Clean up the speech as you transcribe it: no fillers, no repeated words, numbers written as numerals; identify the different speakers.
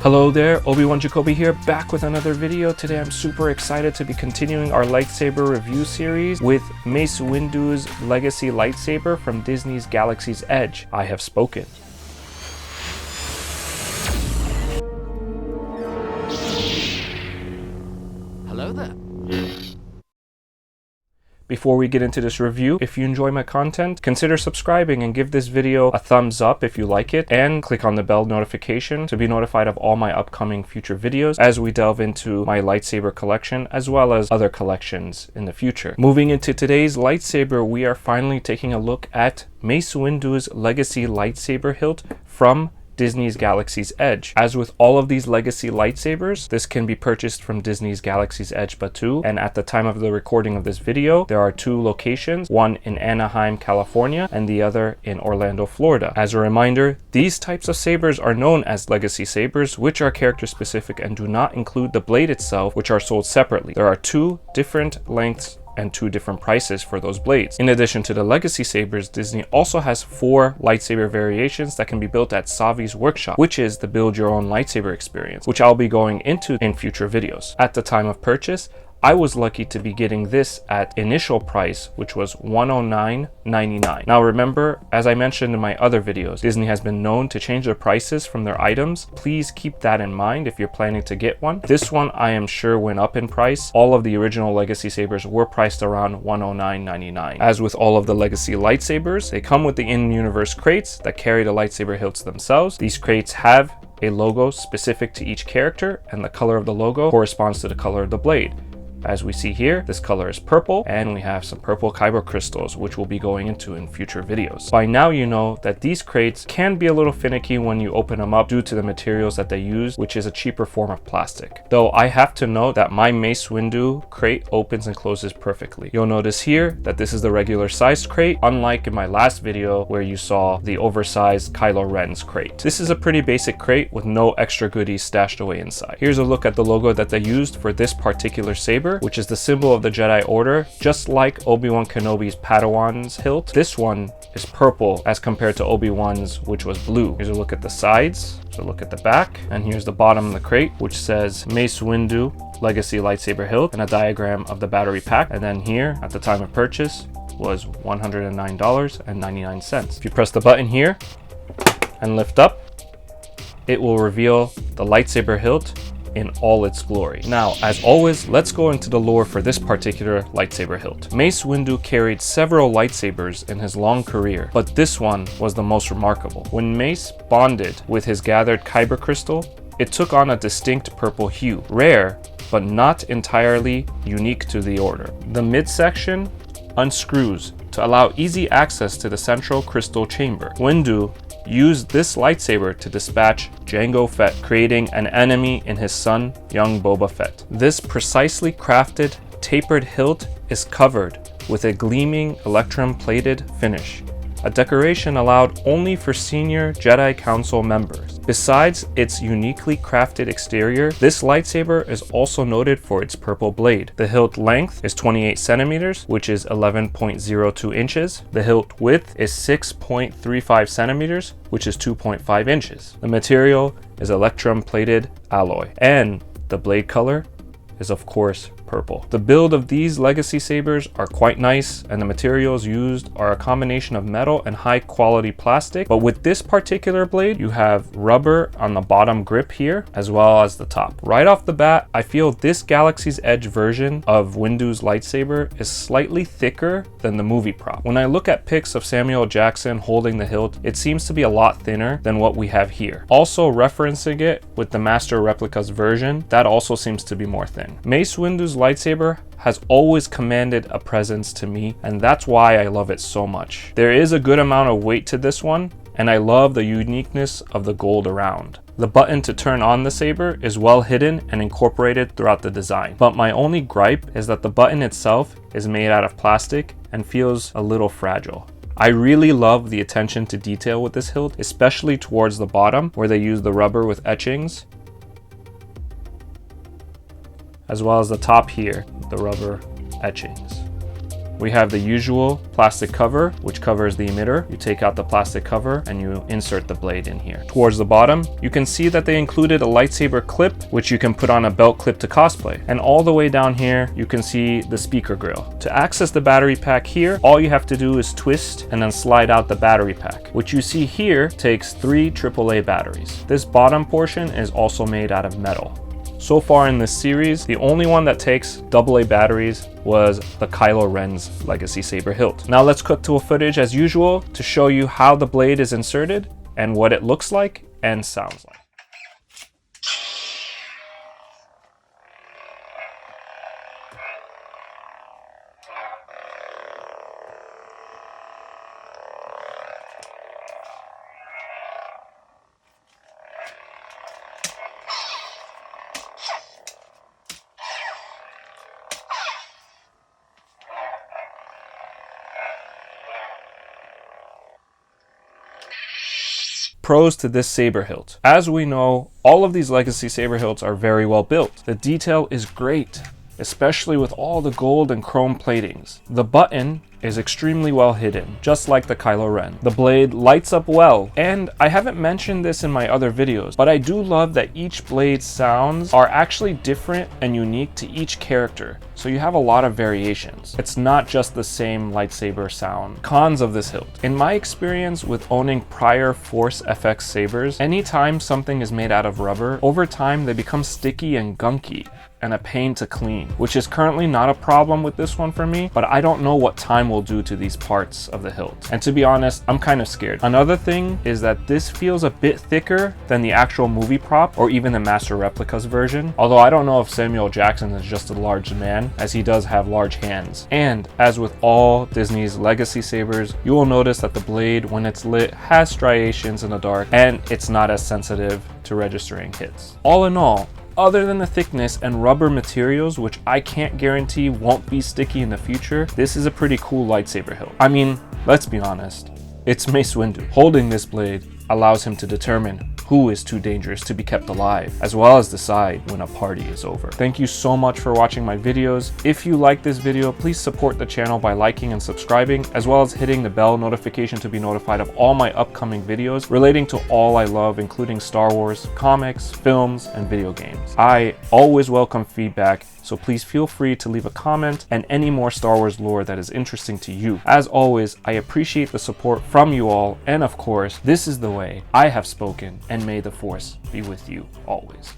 Speaker 1: Hello there, Obi-Wan Jacoby here, back with another video. Today I'm super excited to be continuing our lightsaber review series with Mace Windu's legacy lightsaber from Disney's Galaxy's Edge. I have spoken.
Speaker 2: Hello there.
Speaker 1: Before we get into this review, if you enjoy my content, consider subscribing and give this video a thumbs up if you like it, and click on the bell notification to be notified of all my upcoming future videos as we delve into my lightsaber collection as well as other collections in the future. Moving into today's lightsaber, we are finally taking a look at Mace Windu's legacy lightsaber hilt from Disney's Galaxy's Edge. As with all of these legacy lightsabers, this can be purchased from Disney's Galaxy's Edge Batu, and at the time of the recording of this video, there are two locations, one in Anaheim, California, and the other in Orlando, Florida. As a reminder, these types of sabers are known as legacy sabers, which are character specific and do not include the blade itself, which are sold separately. There are two different lengths and two different prices for those blades. In addition to the legacy sabers, Disney also has 4 lightsaber variations that can be built at Savi's workshop, which is the build your own lightsaber experience, which I'll be going into in future videos. At the time of purchase, I was lucky to be getting this at initial price, which was $109.99. Now remember, as I mentioned in my other videos, Disney has been known to change their prices from their items. Please keep that in mind if you're planning to get one. This one I am sure went up in price. All of the original legacy sabers were priced around $109.99. As with all of the legacy lightsabers, they come with the in-universe crates that carry the lightsaber hilts themselves. These crates have a logo specific to each character, and the color of the logo corresponds to the color of the blade. As we see here, this color is purple, and we have some purple kyber crystals, which we'll be going into in future videos. By now you know that these crates can be a little finicky when you open them up due to the materials that they use, which is a cheaper form of plastic. Though I have to note that my Mace Windu crate opens and closes perfectly. You'll notice here that this is the regular sized crate, unlike in my last video where you saw the oversized Kylo Ren's crate. This is a pretty basic crate with no extra goodies stashed away inside. Here's a look at the logo that they used for this particular saber, which is the symbol of the Jedi Order. Just like Obi-Wan Kenobi's Padawan's hilt, this one is purple as compared to Obi-Wan's, which was blue. Here's a look at the sides, here's a look at the back, and here's the bottom of the crate, which says Mace Windu Legacy Lightsaber Hilt, and a diagram of the battery pack. And then here, at the time of purchase, was $109.99. If you press the button here and lift up, it will reveal the lightsaber hilt in all its glory. Now, as always, let's go into the lore for this particular lightsaber hilt. Mace Windu carried several lightsabers in his long career, but this one was the most remarkable. When Mace bonded with his gathered kyber crystal, it took on a distinct purple hue, rare, but not entirely unique to the order. The midsection unscrews to allow easy access to the central crystal chamber. Windu used this lightsaber to dispatch Jango Fett, creating an enemy in his son, young Boba Fett. This precisely crafted, tapered hilt is covered with a gleaming electrum-plated finish, a decoration allowed only for senior Jedi Council members. Besides its uniquely crafted exterior, this lightsaber is also noted for its purple blade. The hilt length is 28 centimeters, which is 11.02 inches. The hilt width is 6.35 centimeters, which is 2.5 inches. The material is electrum-plated alloy, and the blade color is of course purple. The build of these legacy sabers are quite nice, and the materials used are a combination of metal and high quality plastic, but with this particular blade you have rubber on the bottom grip here as well as the top. Right off the bat, I feel this Galaxy's Edge version of Windu's lightsaber is slightly thicker than the movie prop. When I look at pics of Samuel Jackson holding the hilt, it seems to be a lot thinner than what we have here. Also referencing it with the Master Replicas version, that also seems to be more thin. Mace Windu's lightsaber has always commanded a presence to me, and that's why I love it so much. There is a good amount of weight to this one, and I love the uniqueness of the gold around. The button to turn on the saber is well hidden and incorporated throughout the design, but my only gripe is that the button itself is made out of plastic and feels a little fragile. I really love the attention to detail with this hilt, especially towards the bottom where they use the rubber with etchings, as well as the top here, the rubber etchings. we have the usual plastic cover, which covers the emitter. You take out the plastic cover and you insert the blade in here. Towards the bottom, you can see that they included a lightsaber clip, which you can put on a belt clip to cosplay. And all the way down here, you can see the speaker grill. To access the battery pack here, all you have to do is twist and then slide out the battery pack, which you see here takes 3 AAA batteries. This bottom portion is also made out of metal. So far in this series, the only one that takes AA batteries was the Kylo Ren's Legacy Saber hilt. Now let's cut to a footage as usual to show you how the blade is inserted and what it looks like and sounds like. Pros to this saber hilt. As we know, all of these Legacy saber hilts are very well built. The detail is great, especially with all the gold and chrome platings. The button is extremely well hidden, just like the Kylo Ren. The blade lights up well, and I haven't mentioned this in my other videos, but I do love that each blade's sounds are actually different and unique to each character, so you have a lot of variations. It's not just the same lightsaber sound. Cons of this hilt. In my experience with owning prior Force FX sabers, anytime something is made out of rubber, over time they become sticky and gunky and a pain to clean, which is currently not a problem with this one for me, but I don't know what time will do to these parts of the hilt. And to be honest, I'm kind of scared. Another thing is that this feels a bit thicker than the actual movie prop or even the Master Replicas version, although I don't know if Samuel Jackson is just a large man, as he does have large hands. And as with all Disney's Legacy sabers, you will notice that the blade, when it's lit, has striations in the dark, and it's not as sensitive to registering hits. All in all, other than the thickness and rubber materials, which I can't guarantee won't be sticky in the future, this is a pretty cool lightsaber hilt. I mean, let's be honest, it's Mace Windu. Holding this blade allows him to determine who is too dangerous to be kept alive, as well as decide when a party is over. Thank you so much for watching my videos. If you like this video, please support the channel by liking and subscribing, as well as hitting the bell notification to be notified of all my upcoming videos relating to all I love, including Star Wars, comics, films, and video games. I always welcome feedback, so please feel free to leave a comment and any more Star Wars lore that is interesting to you. As always, I appreciate the support from you all, and of course, this is the way. I have spoken, and may the Force be with you always.